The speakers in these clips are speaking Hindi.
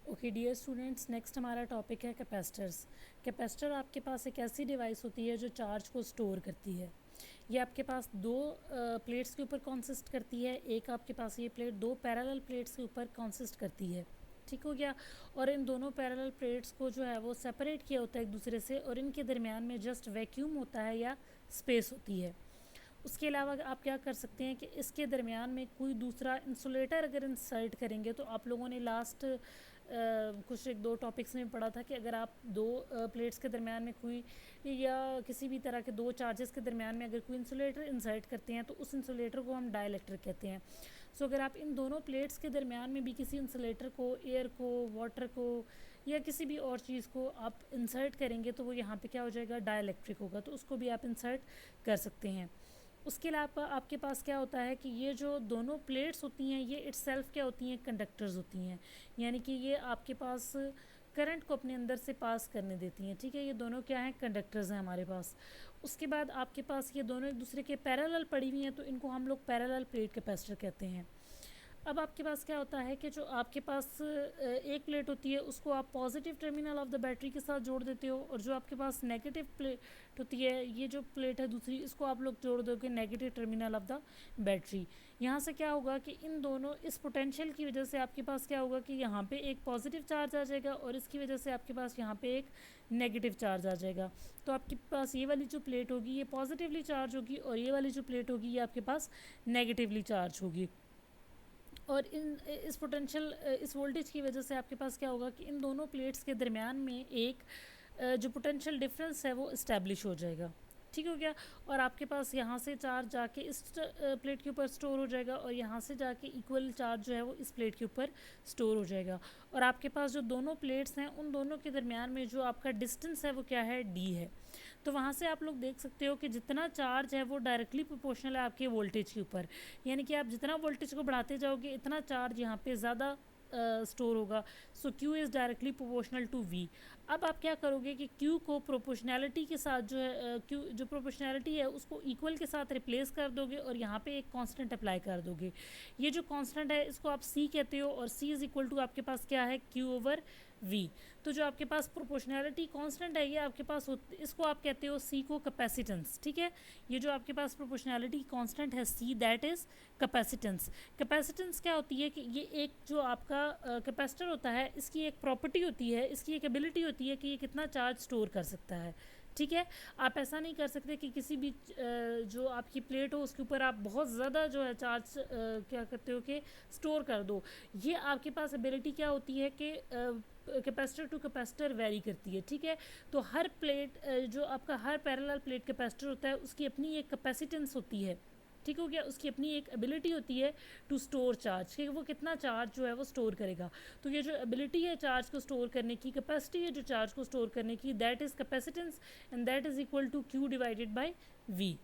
ओके डियर स्टूडेंट्स, नेक्स्ट हमारा टॉपिक है कैपेसिटर्स। कैपेसिटर आपके पास एक ऐसी डिवाइस होती है जो चार्ज को स्टोर करती है। ये आपके पास दो प्लेट्स के ऊपर कॉन्सिस्ट करती है। एक आपके पास ये प्लेट दो पैरेलल प्लेट्स के ऊपर कॉन्सिस्ट करती है। ठीक हो गया। और इन दोनों पैरेलल प्लेट्स को जो है वो सेपरेट किया होता है एक दूसरे से, और इनके दरमियान में जस्ट वैक्यूम होता है या स्पेस होती है। उसके अलावा आप क्या कर सकते हैं कि इसके दरमियान में कोई दूसरा इंसुलेटर अगर इंसर्ट करेंगे, तो आप लोगों ने लास्ट कुछ एक दो टॉपिक्स में पढ़ा था कि अगर आप दो प्लेट्स के दरमियान में कोई या किसी भी तरह के दो चार्जेस के दरमियान में अगर कोई इंसुलेटर इंसर्ट करते हैं तो उस इंसुलेटर को हम डाइलेक्ट्रिक कहते हैं। सो अगर आप इन दोनों प्लेट्स के दरमियान में भी किसी इंसुलेटर को, एयर को, वाटर को या किसी भी और चीज़ को आप इंसर्ट करेंगे तो वो यहाँ पे क्या हो जाएगा, डाइलेक्ट्रिक होगा। तो उसको भी आप इंसर्ट कर सकते हैं। उसके अलावा आपके पास क्या होता है कि ये जो दोनों प्लेट्स होती हैं ये इटसेल्फ क्या होती हैं, कंडक्टर्स होती हैं। यानी कि ये आपके पास करंट को अपने अंदर से पास करने देती हैं। ठीक है, ये दोनों क्या हैं, कंडक्टर्स हैं हमारे पास। उसके बाद आपके पास ये दोनों एक दूसरे के पैरेलल पड़ी हुई हैं, तो इनको हम लोग पैरेलल प्लेट कैपेसिटर कहते हैं। अब आपके पास क्या होता है कि जो आपके पास एक प्लेट होती है उसको आप positive terminal of the battery के साथ जोड़ देते हो, और जो आपके पास नेगेटिव प्लेट होती है, ये जो प्लेट है दूसरी, इसको आप लोग जोड़ दोगे negative terminal of the battery. यहाँ से क्या होगा कि इन दोनों इस पोटेंशियल की वजह से आपके पास क्या होगा कि यहाँ पे एक पॉजिटिव चार्ज आ जाएगा, और इसकी वजह से आपके पास यहाँ पे एक नेगेटिव चार्ज आ जाएगा। तो आपके पास ये वाली जो प्लेट होगी ये पॉजिटिवली चार्ज होगी, और ये वाली जो प्लेट होगी ये आपके पास नेगेटिवली चार्ज होगी। और इस पोटेंशियल इस वोल्टेज की वजह से आपके पास क्या होगा कि इन दोनों प्लेट्स के दरमियान में एक जो पोटेंशियल डिफरेंस है वो इस्टेब्लिश हो जाएगा। ठीक हो गया। और आपके पास यहाँ से चार्ज जाके इस प्लेट के ऊपर स्टोर हो जाएगा, और यहाँ से जाके इक्वल चार्ज जो है वो इस प्लेट के ऊपर स्टोर हो जाएगा। और आपके पास जो दोनों प्लेट्स हैं उन दोनों के दरमियान में जो आपका डिस्टेंस है वो क्या है, डी है। तो वहाँ से आप लोग देख सकते हो कि जितना चार्ज है वो डायरेक्टली प्रोपोर्शनल है आपके वोल्टेज के ऊपर। यानी कि आप जितना वोल्टेज को बढ़ाते जाओगे इतना चार्ज यहाँ पे ज़्यादा स्टोर होगा। So Q is directly proportional to V। अब आप क्या करोगे कि Q को प्रोपोर्शनैलिटी के साथ जो है Q जो प्रोपोर्शनैलिटी है उसको इक्वल के साथ रिप्लेस कर दोगे, और यहाँ पे एक कांस्टेंट अप्लाई कर दोगे। ये जो कांस्टेंट है इसको आप C कहते हो, और C इज़ इक्वल टू आपके पास क्या है, Q ओवर V। तो जो आपके पास प्रोपोर्शनैलिटी कांस्टेंट है ये आपके पास इसको आप कहते हो C को कैपेसिटेंस। ठीक है, ये जो आपके पास प्रोपोर्शनैलिटी कांस्टेंट है C, that is capacitance. Capacitance क्या होती है कि ये एक जो आपका कैपेसिटर होता है इसकी एक प्रॉपर्टी होती है, इसकी एक एबिलिटी होती है कि ये कितना चार्ज स्टोर कर सकता है। ठीक है, आप ऐसा नहीं कर सकते कि किसी भी जो आपकी प्लेट हो उसके ऊपर आप बहुत ज़्यादा जो है चार्ज क्या करते हो कि स्टोर कर दो। ये आपके पास एबिलिटी क्या होती है कि कैपेसिटर टू कैपेसिटर वेरी करती है। ठीक है, तो हर प्लेट जो आपका हर पैरेलल प्लेट कैपेसिटर होता है उसकी अपनी एक कैपेसिटेंस होती है। ठीक हो गया, उसकी अपनी एक एबिलिटी होती है टू स्टोर चार्ज, कि वो कितना चार्ज जो है वो स्टोर करेगा। तो ये जो एबिलिटी है चार्ज को स्टोर करने की, कैपेसिटी है जो चार्ज को स्टोर करने की, that is capacitance, and that is equal to Q divided by V।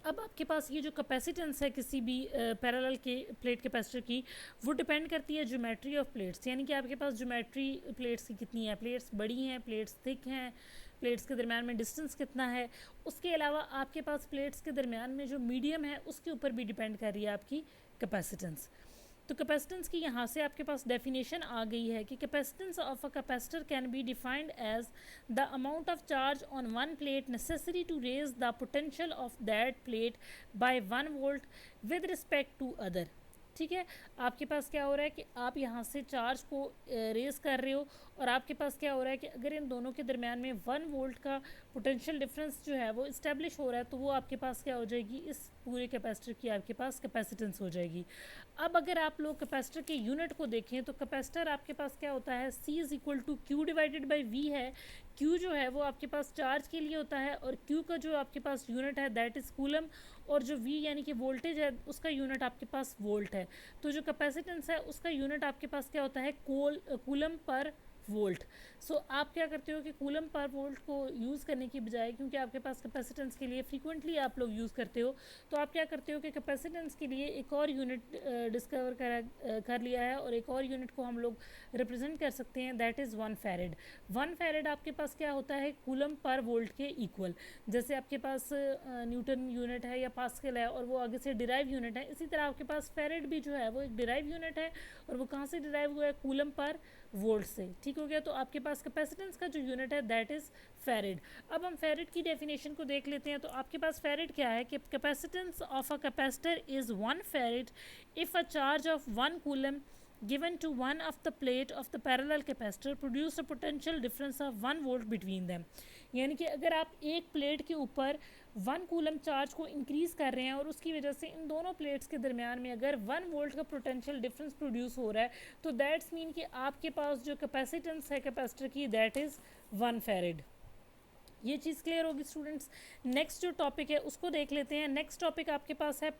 अब आपके पास ये जो कैपेसिटेंस है किसी भी पैरेलल के प्लेट कैपेसिटर की, वो डिपेंड करती है ज्योमेट्री ऑफ प्लेट्स। यानी कि आपके पास ज्योमेट्री प्लेट्स की कितनी है, प्लेट्स बड़ी हैं, प्लेट्स थिक हैं, प्लेट्स के दरमियान में डिस्टेंस कितना है। उसके अलावा आपके पास प्लेट्स के दरमियान में जो मीडियम है उसके ऊपर भी डिपेंड कर रही है आपकी कैपेसिटेंस। तो कैपेसिटेंस की यहाँ से आपके पास डेफिनेशन आ गई है कि capacitance of a capacitor can be defined as the amount of charge on one plate necessary to raise the potential of that plate by 1 volt with respect to other. ठीक है, आपके पास क्या हो रहा है कि आप यहाँ से चार्ज को रेज कर रहे हो, और आपके पास क्या हो रहा है कि अगर इन दोनों के दरमियान में 1 वोल्ट का पोटेंशियल डिफरेंस जो है वो इस्टेब्लिश हो रहा है, तो वो आपके पास क्या हो जाएगी, इस पूरे कैपेसिटर की आपके पास कैपेसिटेंस हो जाएगी। अब अगर आप लोग कैपेसिटर के यूनिट को देखें तो कैपेसिटर आपके पास क्या होता है, C is equal to Q divided by V है। Q जो है वो आपके पास चार्ज के लिए होता है, और Q का जो आपके पास यूनिट है दैट इज़ कूलम, और जो V यानी कि वोल्टेज है उसका यूनिट आपके पास वोल्ट है। तो जो कैपेसिटेंस है उसका यूनिट आपके पास क्या होता है, कूलम पर वोल्ट। सो आप क्या करते हो कि कूलम पर वोल्ट को यूज़ करने की बजाय, क्योंकि आपके पास कैपेसिटेंस के लिए फ्रीक्वेंटली आप लोग यूज़ करते हो, तो आप क्या करते हो कि कैपेसिटेंस के लिए एक और यूनिट डिस्कवर कर लिया है, और एक और यूनिट को हम लोग रिप्रेजेंट कर सकते हैं, दैट इज़ 1 फैरेड। 1 फैरेड आपके पास क्या होता है, कूलम पर वोल्ट के इक्वल। जैसे आपके पास न्यूटन यूनिट है या पास्कल है, और वो आगे से डिराइव यूनिट है, इसी तरह आपके पास फैरेड भी जो है वो एक डिराइव यूनिट है, और वो कहाँ से डिराइव हुआ है, कूलम पर वोल्ट से। ठीक हो गया। तो आपके पास कैपेसिटेंस का जो यूनिट है दैट इज़ फैरेड। अब हम फैरेड की डेफिनेशन को देख लेते हैं। तो आपके पास फैरेड क्या है कि capacitance of a capacitor is 1 farad if a charge of 1 coulomb given to one of the plate of the parallel capacitor produce a potential difference of 1 volt between them। यानी कि अगर आप एक प्लेट के ऊपर 1 कूलम चार्ज को इंक्रीज़ कर रहे हैं, और उसकी वजह से इन दोनों प्लेट्स के दरमियान में अगर 1 वोल्ट का पोटेंशियल डिफरेंस प्रोड्यूस हो रहा है, तो दैट्स मीन कि आपके पास जो कैपेसिटेंस है कैपेसिटर की दैट इज़ 1 फैरेड। ये चीज़ क्लियर होगी स्टूडेंट्स। नेक्स्ट जो टॉपिक है उसको देख लेते हैं। नेक्स्ट टॉपिक आपके पास है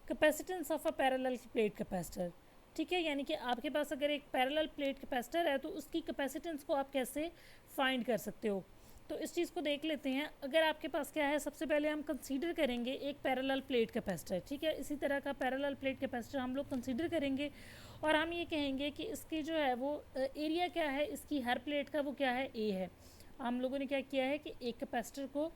capacitance of a parallel plate capacitor. ठीक है, यानी कि आपके पास अगर एक पैरेलल प्लेट कैपेसिटर है तो उसकी कैपेसिटेंस को आप कैसे फाइंड कर सकते हो, तो इस चीज़ को देख लेते हैं। अगर आपके पास क्या है, सबसे पहले हम कंसीडर करेंगे एक पैरेलल प्लेट कैपेसिटर। ठीक है, इसी तरह का पैरेलल प्लेट कैपेसिटर हम लोग कंसीडर करेंगे, और हम ये कहेंगे कि इसकी जो है वो एरिया क्या है, इसकी हर प्लेट का वो क्या है, ए है। हम लोगों ने क्या किया है कि एक कैपेसिटर को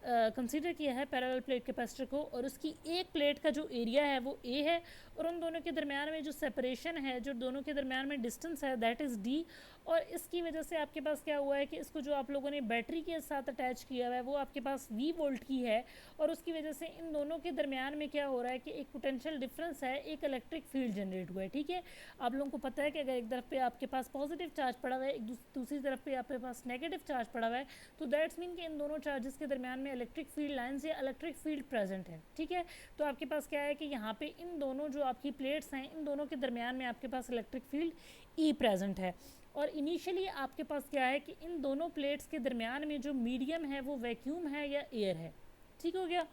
कंसीडर किया है, पैरेलल प्लेट कैपेसिटर को, और उसकी एक प्लेट का जो एरिया है वो ए है, और उन दोनों के दरमियान में जो सेपरेशन है, जो दोनों के दरमियान में डिस्टेंस है दैट इज़ डी। और इसकी वजह से आपके पास क्या हुआ है कि इसको जो आप लोगों ने बैटरी के साथ अटैच किया हुआ है वो आपके पास वी वोल्ट की है, और उसकी वजह से इन दोनों के दरमियान में क्या हो रहा है कि एक पोटेंशियल डिफरेंस है, एक इलेक्ट्रिक फील्ड जनरेट हुआ है। ठीक है, आप लोगों को पता है कि अगर एक तरफ पे आपके पास पॉजिटिव चार्ज पड़ा हुआ है, एक दूसरी तरफ पे आपके पास नेगेटिव चार्ज पड़ा हुआ है, तो दैट्स मीन कि इन दोनों चार्जेस के दरमियान में इलेक्ट्रिक फील्ड लाइंस या इलेक्ट्रिक फील्ड प्रेजेंट है। ठीक है, तो आपके पास क्या है कि यहाँ पे इन दोनों जो आपकी प्लेट्स हैं, इन दोनों के दरमियान में आपके पास इलेक्ट्रिक फील्ड ई प्रेजेंट है। और इनिशियली आपके पास क्या है कि इन दोनों प्लेट्स के दरमियान में जो मीडियम है वो वैक्यूम है या एयर है। ठीक हो गया।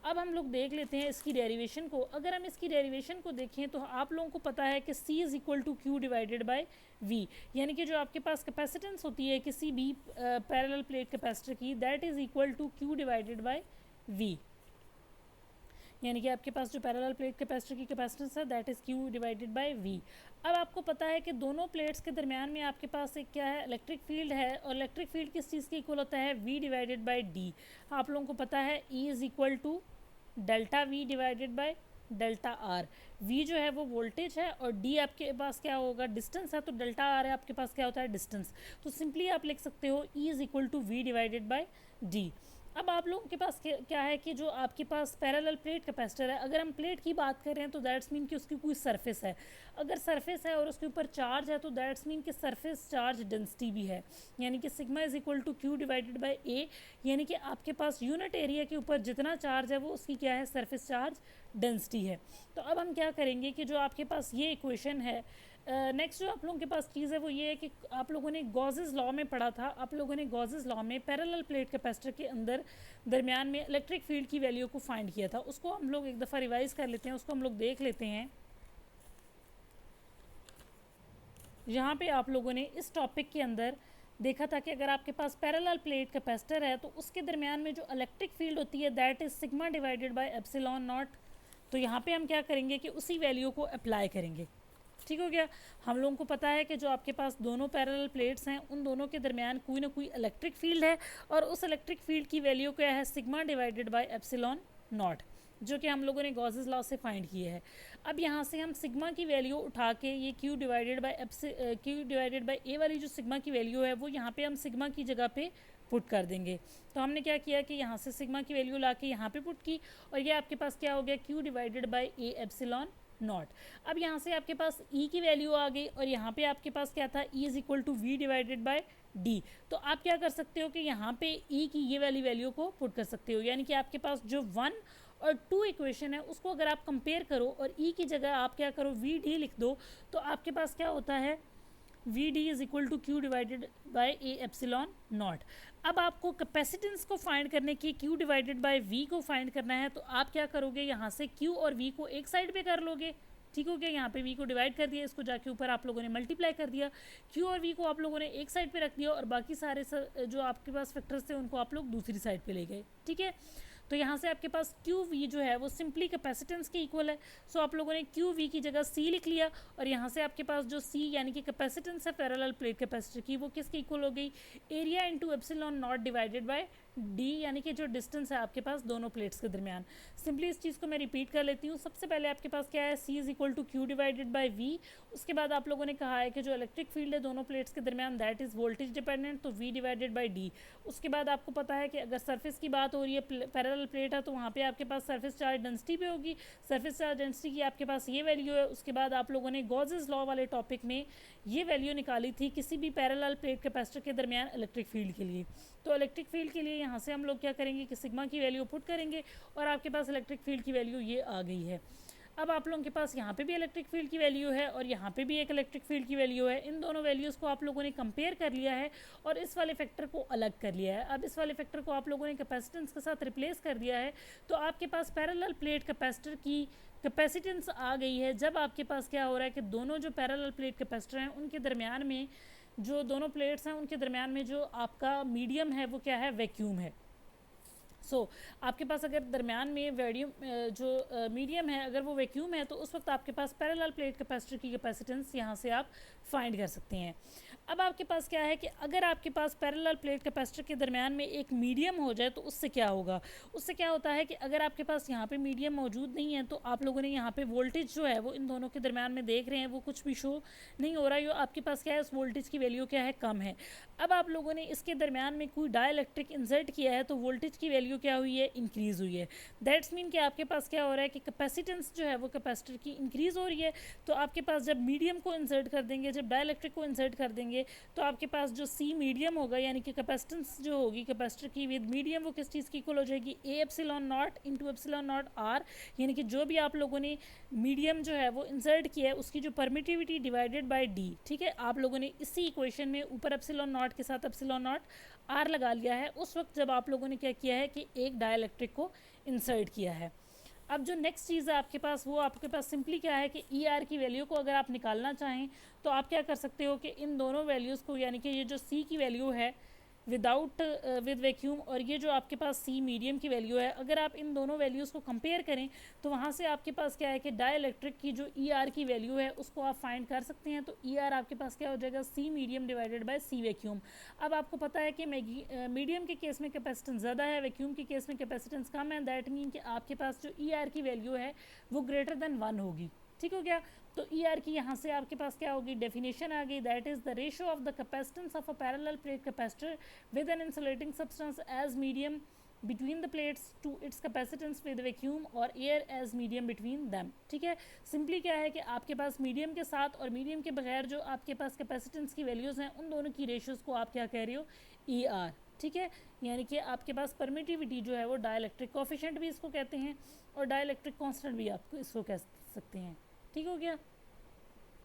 अब हम लोग देख लेते हैं इसकी डेरिवेशन को। अगर हम इसकी डेरिवेशन को देखें तो आप लोगों को पता है कि C is equal to Q divided by V, यानी कि जो आपके पास कैपेसिटेंस होती है किसी भी पैरेलल प्लेट कैपेसिटर की, that is equal to Q divided by V। यानी कि आपके पास जो पैरेलल प्लेट कैपेसिटर की कैपेसिटेंस है that is Q divided by V. अब आपको पता है कि दोनों प्लेट्स के दरमियान में आपके पास एक क्या है, इलेक्ट्रिक फील्ड है, और इलेक्ट्रिक फील्ड किस चीज़ के इक्वल होता है, वी डिवाइडेड बाय डी। आप लोगों को पता है E is equal to delta V divided by delta R. V जो है वो वोल्टेज है, और डी आपके पास क्या होगा, डिस्टेंस है, तो डेल्टा आर है आपके पास क्या होता है, डिस्टेंस। तो सिंपली आप लिख सकते हो E is equal to V divided by D. अब आप लोगों के पास क्या है कि जो आपके पास पैरेलल प्लेट कैपेसिटर है, अगर हम प्लेट की बात कर रहे हैं तो दैट्स मीन कि उसकी कोई सरफेस है। अगर सरफेस है और उसके ऊपर चार्ज है तो दैट्स मीन कि सरफेस चार्ज डेंसिटी भी है, यानी कि sigma is equal to Q divided by A. यानी कि आपके पास यूनिट एरिया के ऊपर जितना चार्ज है वो उसकी क्या है, सरफेस चार्ज डेंसिटी है। तो अब हम क्या करेंगे कि जो आपके पास ये इक्वेशन है, नेक्स्ट जो आप लोगों के पास चीज़ है वो ये है कि आप लोगों ने गॉसेस लॉ में पढ़ा था, आप लोगों ने गॉसेस लॉ में पैरेलल प्लेट कैपेसिटर के अंदर दरमियान में इलेक्ट्रिक फील्ड की वैल्यू को फाइंड किया था। उसको हम लोग एक दफ़ा रिवाइज कर लेते हैं, उसको हम लोग देख लेते हैं। यहाँ पे आप लोगों ने इस टॉपिक के अंदर देखा था कि अगर आपके पास पैरेलल प्लेट कैपेसिटर है तो उसके दरमियान में जो इलेक्ट्रिक फील्ड होती है that is sigma divided by epsilon not. तो यहाँ पे हम क्या करेंगे कि उसी वैल्यू को अप्लाई करेंगे। ठीक हो गया। हम लोगों को पता है कि जो आपके पास दोनों पैरेलल प्लेट्स हैं उन दोनों के दरमियान कोई ना कोई इलेक्ट्रिक फील्ड है, और उस इलेक्ट्रिक फील्ड की वैल्यू क्या है, sigma divided by epsilon not, जो कि हम लोगों ने गॉसेस लॉ से फाइंड किए है। अब यहाँ से हम सिग्मा की वैल्यू उठा के ये क्यू डिवाइडेड बाय ए वाली जो सिग्मा की वैल्यू है वो यहाँ पे हम सिग्मा की जगह पे पुट कर देंगे। तो हमने क्या किया कि यहाँ से सिग्मा की वैल्यू ला के यहाँ पे पुट की, और ये आपके पास क्या हो गया, Q divided by A epsilon naught. अब यहाँ से आपके पास E की वैल्यू आ गई, और यहाँ पे आपके पास क्या था, E is equal to V divided by D. तो आप क्या कर सकते हो कि यहाँ पे E की ये वाली वैल्यू को पुट कर सकते हो, यानी कि आपके पास जो 1 और 2 इक्वेशन है उसको अगर आप कंपेयर करो और E की जगह आप क्या करो, वी डी लिख दो, तो आपके पास क्या होता है, V D is equal to Q divided by A epsilon naught. अब आपको कैपेसिटेंस को फाइंड करने की, क्यू डिवाइडेड बाय वी को फाइंड करना है, तो आप क्या करोगे, यहाँ से क्यू और वी को एक साइड पे कर लोगे। ठीक हो गया। यहाँ पे v को डिवाइड कर दिया, इसको जाके ऊपर आप लोगों ने मल्टीप्लाई कर दिया, q और v को आप लोगों ने एक साइड पे रख दिया और बाकी सारे जो आपके पास फैक्टर्स थे उनको आप लोग दूसरी साइड पे ले गए, ठीक है। तो यहाँ से आपके पास क्यू वी जो है वो सिंपली कैपेसिटेंस के इक्वल है। सो आप लोगों ने क्यू वी की जगह सी लिख लिया और यहाँ से आपके पास जो सी यानी कि कैपेसिटेंस है पैरेलल प्लेट कैपेसिटर की, वो किसके इक्वल हो गई, area into epsilon not divided by D, यानी कि जो डिस्टेंस है आपके पास दोनों प्लेट्स के दरमियान। सिंपली इस चीज़ को मैं रिपीट कर लेती हूँ। सबसे पहले आपके पास क्या है, C is equal to Q divided by V. उसके बाद आप लोगों ने कहा है कि जो इलेक्ट्रिक फील्ड है दोनों प्लेट्स के दरमियान दैट इज़ वोल्टेज डिपेंडेंट, तो वी डिवाइडेड बाय डी। उसके बाद आपको पता है कि अगर सरफेस की बात हो रही है, पैरेलल प्लेट है, तो वहाँ पे आपके पास सरफेस चार्ज डेंसिटी पे होगी। सरफेस चार्ज डेंसिटी की आपके पास ये वैल्यू है। उसके बाद आप लोगों ने गॉसेस लॉ वाले टॉपिक में ये वैल्यू निकाली थी किसी भी पैरेलल प्लेट कैपेसिटर के दरमियान इलेक्ट्रिक फील्ड के लिए। तो इलेक्ट्रिक फील्ड के लिए यहाँ से हम लोग क्या करेंगे कि सिग्मा की वैल्यू पुट करेंगे और आपके पास इलेक्ट्रिक फील्ड की वैल्यू ये आ गई है। अब आप लोगों के पास यहाँ पे भी इलेक्ट्रिक फील्ड की वैल्यू है और यहाँ पे भी एक इलेक्ट्रिक फील्ड की वैल्यू है। इन दोनों वैल्यूज़ को आप लोगों ने कंपेयर कर लिया है और इस वाले फैक्टर को अलग कर लिया है। अब इस वाले फैक्टर को आप लोगों ने कैपेसिटेंस के साथ रिप्लेस कर दिया है, तो आपके पास पैरेलल प्लेट कैपेसिटर की कैपेसिटेंस आ गई है। जब आपके पास क्या हो रहा है कि दोनों जो पैरेलल प्लेट कैपेसिटर हैं उनके दरमियान में, जो दोनों प्लेट्स हैं उनके दरमियान में जो आपका मीडियम है वो क्या है, वैक्यूम है। आपके पास अगर दरमियान में जो मीडियम है अगर वो वैक्यूम है, तो उस वक्त आपके पास पैरेलल प्लेट कैपेसिटर की कैपेसिटेंस यहाँ से आप फाइंड कर सकते हैं। अब आपके पास क्या है कि अगर आपके पास पैरेलल प्लेट कैपेसिटर के दरमियान में एक मीडियम हो जाए तो उससे क्या होगा, उससे क्या होता है कि अगर आपके पास यहाँ पे मीडियम मौजूद नहीं है तो आप लोगों ने यहाँ पे वोल्टेज जो है वो इन दोनों के दरमियान में देख रहे हैं वो कुछ भी शो नहीं हो रहा है। आपके पास क्या है, उस वोल्टेज की वैल्यू क्या है, कम है। अब आप लोगों ने इसके दरमियान में कोई डाइलेक्ट्रिक इंसर्ट किया है तो वोल्टेज की वैल्यू क्या हुई है, इंक्रीज़ हुई है। दैट्स मीन कि आपके पास क्या हो रहा है कि कैपेसिटेंस जो है वो कैपेसिटर की इंक्रीज़ हो रही है। तो आपके पास जब मीडियम को इंसर्ट कर देंगे, जब डाइलेक्ट्रिक को इंसर्ट कर देंगे, तो आपके पास जो सी मीडियम होगा यानी कि कैपेसिटेंस जो होगी कैपेसिटर की विद मीडियम, वो किस चीज़ की इक्वल हो जाएगी, A epsilon naught into epsilon naught R. यानी कि जो भी आप लोगों ने मीडियम जो है वो इंसर्ट किया है उसकी जो परमिटिविटी डिवाइडेड बाय डी, ठीक है। आप लोगों ने इसी इक्वेशन में ऊपर एप्सिलॉन नॉट के साथ एप्सिलॉन नॉट आर लगा लिया है उस वक्त जब आप लोगों ने क्या किया है कि एक डाइलेक्ट्रिक को इंसर्ट किया है। अब जो नेक्स्ट चीज़ है आपके पास, वो आपके पास सिंपली क्या है कि ई आर की वैल्यू को अगर आप निकालना चाहें तो आप क्या कर सकते हो कि इन दोनों वैल्यूज़ को, यानी कि ये जो सी की वैल्यू है विद वैक्यूम और ये जो आपके पास सी मीडियम की वैल्यू है, अगर आप इन दोनों वैल्यूज़ को कंपेयर करें तो वहाँ से आपके पास क्या है कि डाइलेक्ट्रिक की जो ई आर की वैल्यू है उसको आप फाइंड कर सकते हैं। तो ई आर आपके पास क्या हो जाएगा, C medium divided by C vacuum. अब आपको पता है कि मीडियम के केस में कैपेसिटेंस ज़्यादा है, वैक्यूम के केस में कैपेसिटेंस कम है। दैट मीन कि आपके पास जो ई आर की वैल्यू है वो ग्रेटर देन 1 होगी, ठीक हो गया। तो ई आर की यहाँ से आपके पास क्या होगी, डेफिनेशन आ गई, that is the ratio of the capacitance of a parallel plate capacitor with an insulating substance as medium between the plates to its capacitance with vacuum और air as medium between them, ठीक है। सिंपली क्या है कि आपके पास मीडियम के साथ और मीडियम के बगैर जो आपके पास कैपेसिटेंस की वैल्यूज़ हैं उन दोनों की रेशियोज़ को आप क्या कह रहे हो, ई आर, ठीक है। यानी कि आपके पास परमिटिविटी जो है वो डाइलेक्ट्रिक कोफिशिएंट भी इसको कहते हैं और डाइलेक्ट्रिक कांस्टेंट भी आपको इसको कह सकते हैं, ठीक हो गया।